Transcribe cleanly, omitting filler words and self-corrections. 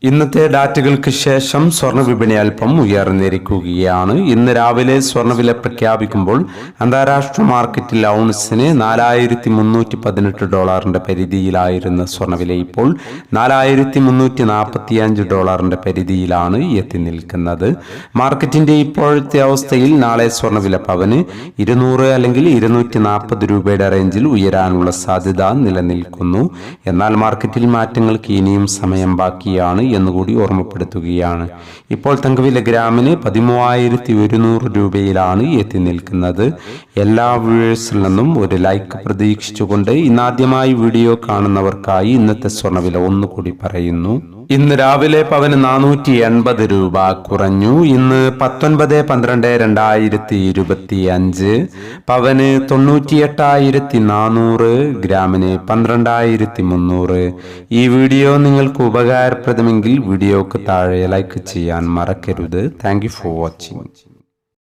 ഇന്നത്തെ ഡാറ്റകൾക്ക് ശേഷം സ്വർണ്ണ വിപണി അല്പം ഉയർന്നിരിക്കുകയാണ്. ഇന്ന് രാവിലെ സ്വർണ്ണവില പ്രഖ്യാപിക്കുമ്പോൾ അന്താരാഷ്ട്ര മാർക്കറ്റിൽ ഔൺസിന് $4,318 പരിധിയിലായിരുന്ന സ്വർണ്ണവില ഇപ്പോൾ $4,345 പരിധിയിലാണ് എത്തി നിൽക്കുന്നത്. മാർക്കറ്റിന്റെ ഇപ്പോഴത്തെ അവസ്ഥയിൽ നാളെ സ്വർണ്ണവില പവന് 200 അല്ലെങ്കിൽ 240 രൂപയുടെ റേഞ്ചിൽ ഉയരാനുള്ള സാധ്യത നിലനിൽക്കുന്നു. എന്നാൽ മാർക്കറ്റിൽ മാറ്റങ്ങൾക്ക് ഇനിയും സമയം ബാക്കിയാണ് എന്നുകൂടി ഓർമ്മപ്പെടുത്തുകയാണ്. ഇപ്പോൾ തങ്കവില ഗ്രാമിന് 13,100 രൂപയിലാണ് എത്തി നിൽക്കുന്നത്. എല്ലാ വ്യൂവേഴ്സിൽ നിന്നും ഒരു ലൈക്ക് പ്രതീക്ഷിച്ചുകൊണ്ട് ഇന്നാദ്യമായി വീഡിയോ കാണുന്നവർക്കായി ഇന്നത്തെ സ്വർണ്ണവില ഒന്നുകൂടി പറയുന്നു. ഇന്ന് രാവിലെ പവന് 480 രൂപ കുറഞ്ഞു. ഇന്ന് 19/12/2025 പവന് 98,400, ഗ്രാമിന് 12,300. ഈ വീഡിയോ നിങ്ങൾക്ക് ഉപകാരപ്രദമെങ്കിൽ വീഡിയോക്ക് താഴെ ലൈക്ക് ചെയ്യാൻ മറക്കരുത്. Thank you for watching.